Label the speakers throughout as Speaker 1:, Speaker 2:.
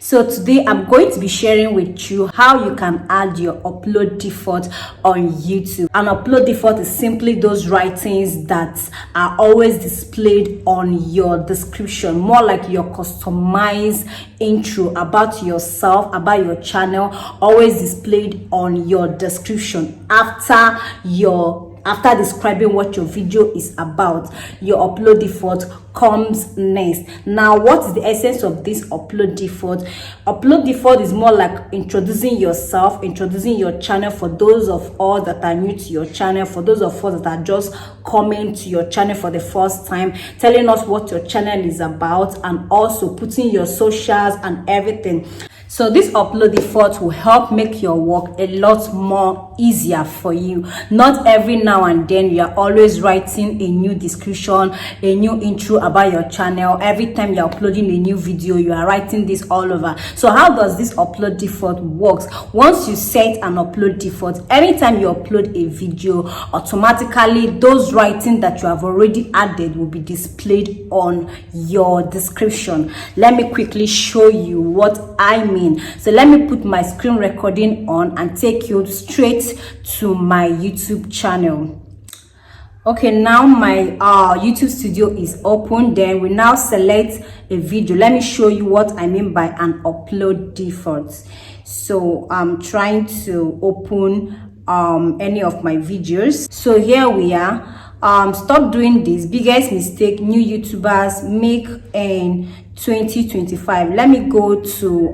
Speaker 1: So today I'm going to be sharing with you how you can add your upload default on YouTube. An upload default is simply those writings that are always displayed on your description, more like your customized intro about yourself, about your channel, always displayed on your description after describing what your video is about. Your upload default comes next. Now, what is the essence of this upload default? Upload default is more like introducing yourself, introducing your channel for those of us that are new to your channel, for those of us that are just coming to your channel for the first time, telling us what your channel is about, and also putting your socials and everything. So this upload default will help make your work a lot more easier for you. Not every now and then you are always writing a new description, a new intro about your channel. Every time you're uploading a new video, you are writing this all over. So how does this upload default works? Once you set an upload default, anytime you upload a video, automatically those writing that you have already added will be displayed on your description. Let me quickly show you what I mean. So let me put my screen recording on and take you straight to my YouTube channel. Okay, now my YouTube studio is open. Then we now select a video. Let me show you what I mean by an upload default. So I'm trying to open any of my videos. So here we are. Stop doing this. Biggest mistake new YouTubers make in 2025. Let me go to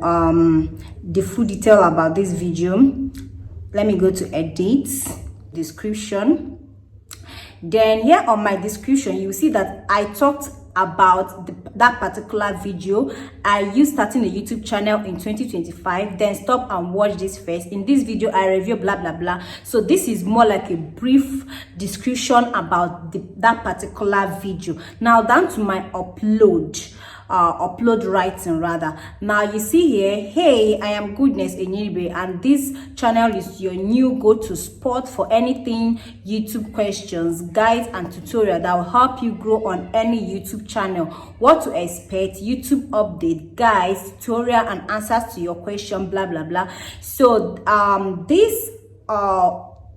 Speaker 1: the full detail about this video. Let me go to edit, description. Then here on my description, you see that I talked about that particular video. I used starting a YouTube channel in 2025. Then stop and watch this first. In this video I review blah blah blah. So this is more like a brief description about that particular video. Now down to my upload writing rather. Now you see here, hey, I am Goodness Enyeribe, and this channel is your new go-to spot for anything YouTube questions, guides and tutorial that will help you grow on any YouTube channel. What to expect, YouTube update, guides, tutorial and answers to your question, blah blah blah. So this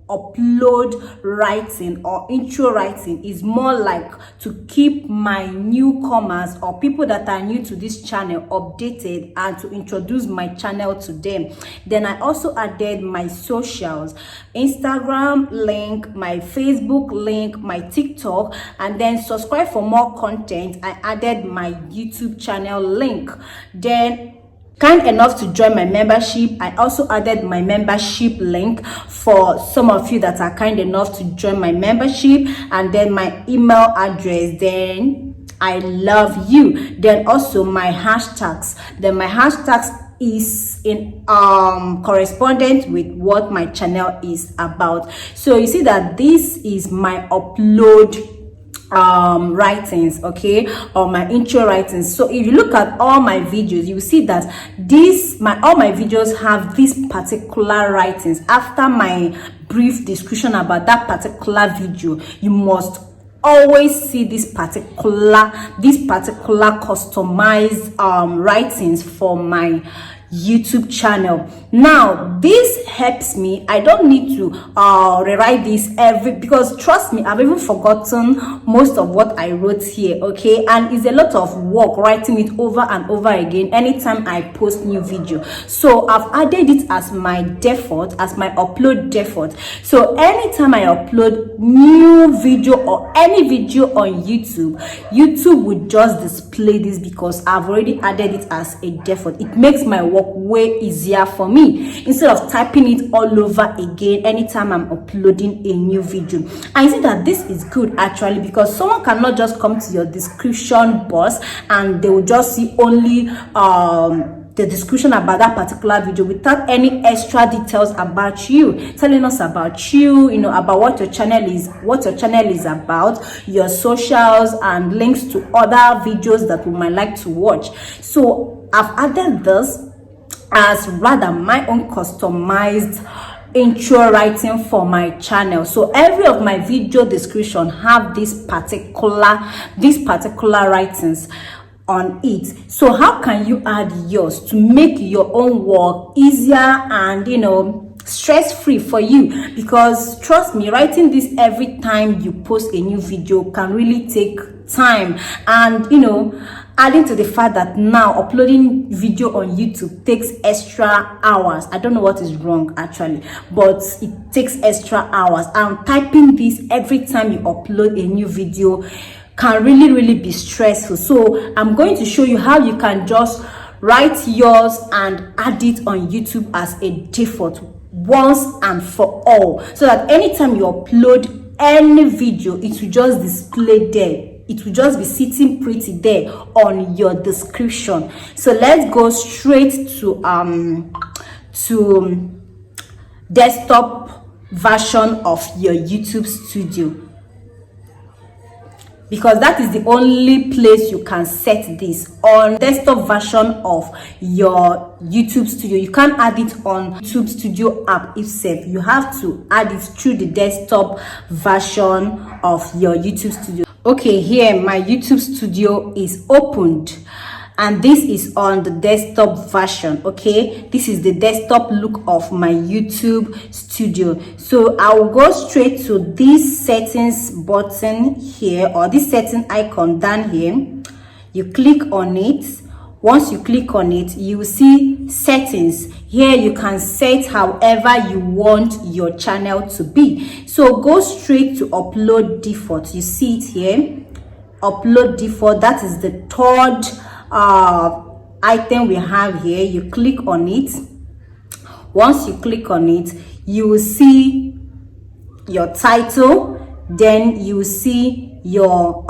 Speaker 1: upload writing or intro writing is more like to keep my newcomers or people that are new to this channel updated and to introduce my channel to them. Then I also added my socials, Instagram link, my Facebook link, my TikTok, and then subscribe for more content. I added my YouTube channel link. Then kind enough to join my membership, I also added my membership link for some of you that are kind enough to join my membership, and then my email address. Then I love you. Then also my hashtags. Then my hashtags is in correspondent with what my channel is about. So you see that this is my upload writings, okay, or my intro writings. So if you look at all my videos, you will see that all my videos have these particular writings. After my brief description about that particular video, you must always see this particular customized writings for my YouTube channel. Now this helps me. I don't need to rewrite this because trust me, I've even forgotten most of what I wrote here, okay, and it's a lot of work writing it over and over again anytime I post new video. So I've added it as my default, as my upload default. So anytime I upload new video or any video on YouTube would just display this because I've already added it as a default. It makes my work way easier for me instead of typing it all over again anytime I'm uploading a new video. I see that this is good actually, because someone cannot just come to your description box and they will just see only the description about that particular video without any extra details about you, telling us about you, about what your channel is about, your socials, and links to other videos that we might like to watch. So I've added this as rather my own customized intro writing for my channel. So every of my video description have these particular writings. on it. So how can you add yours to make your own work easier and, you know, stress-free for you? Because trust me, writing this every time you post a new video can really take time. And, you know, adding to the fact that now uploading video on YouTube takes extra hours. I don't know what is wrong actually, but it takes extra hours. And typing this every time you upload a new video can really be stressful. So I'm going to show you how you can just write yours and add it on YouTube as a default once and for all, so that anytime you upload any video, it will just display there. It will just be sitting pretty there on your description. So let's go straight to desktop version of your YouTube studio, because that is the only place you can set this on. Desktop version of your YouTube studio. You can't add it on YouTube studio app itself. You have to add it through the desktop version of your YouTube studio. Okay, here my YouTube studio is opened, and this is on the desktop version. Okay, this is the desktop look of my YouTube studio. So I will go straight to this settings button here, or this setting icon down here. You click on it. Once you click on it, you will see settings. Here you can set however you want your channel to be. So go straight to upload default. You see it here, upload default. That is the third item we have here. You click on it. Once you click on it, you will see your title, then you will see your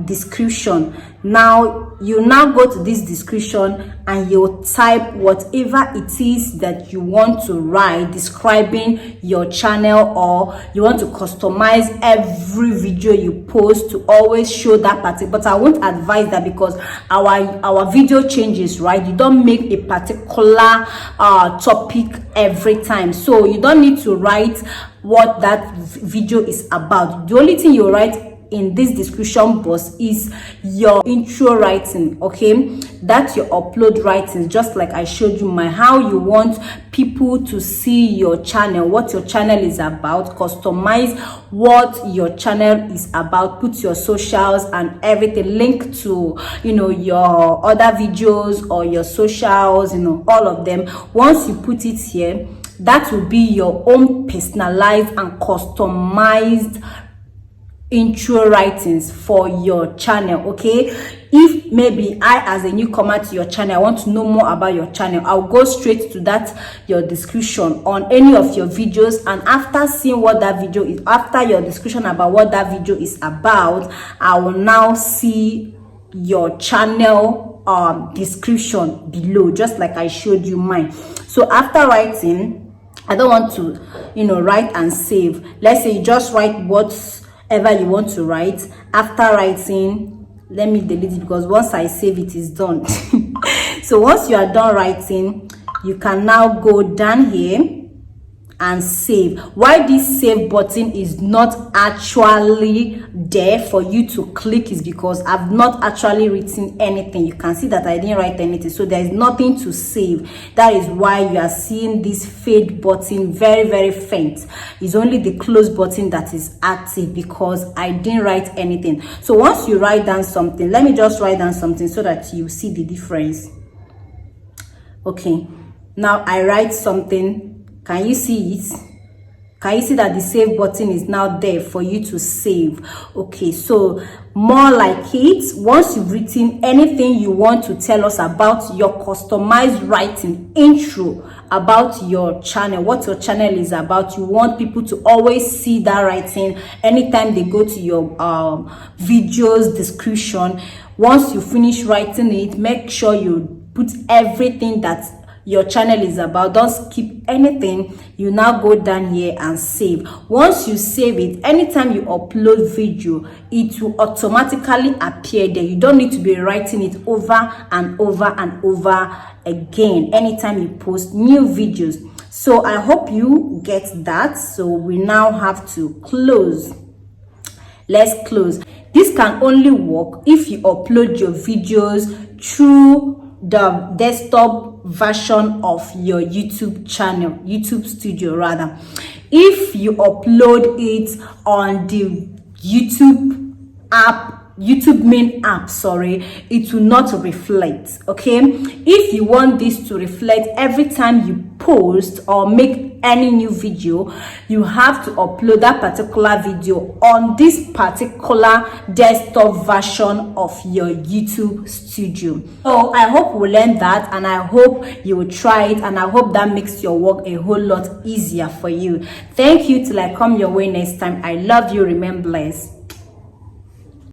Speaker 1: description. Now you go to this description and you type whatever it is that you want to write describing your channel, or you want to customize every video you post to always show that particular. But I won't advise that, because our video changes, right? You don't make a particular topic every time, so you don't need to write what that video is about. The only thing you write in this description box is your intro writing. Okay, that's your upload writing, just like I showed you how you want people to see your channel, what your channel is about. Customize what your channel is about, put your socials and everything, link to, you know, your other videos or your socials, you know, all of them. Once you put it here, that will be your own personalized and customized intro writings for your channel. Okay, if maybe I, as a newcomer to your channel, I want to know more about your channel, I'll go straight to that your description on any of your videos, and after seeing what that video is, after your description about what that video is about, I will now see your channel description below, just like I showed you mine. So after writing, I don't want to, you know, write and save. Let's say you just write whatever you want to write. After writing, let me delete it, because once I save it, is done. So once you are done writing, you can now go down here and save. Why this save button is not actually there for you to click is because I've not actually written anything. You can see that I didn't write anything, so there is nothing to save. That is why you are seeing this fade button very faint. It's only the close button that is active, because I didn't write anything. So once you write down something, let me just write down something so that you see the difference. Okay, now I write something. Can you see it? Can you see that the save button is now there for you to save? Okay, so more like it, once you've written anything you want to tell us about your customized writing intro about your channel, what your channel is about, you want people to always see that writing anytime they go to your videos description. Once you finish writing it, make sure you put everything that your channel is about. Don't skip anything. You now go down here and save. Once you save it, anytime you upload video, it will automatically appear there. You don't need to be writing it over and over and over again anytime you post new videos. So I hope you get that. So we now have to close. Let's close. This can only work if you upload your videos through the desktop version of your YouTube channel, YouTube studio rather. If you upload it on the YouTube main app, it will not reflect. Okay, if you want this to reflect every time you post or make any new video, you have to upload that particular video on this particular desktop version of your YouTube studio. So I hope we learn that, and I hope you will try it, and I hope that makes your work a whole lot easier for you. Thank you. Till I come your way next time, I love you. Remain blessed.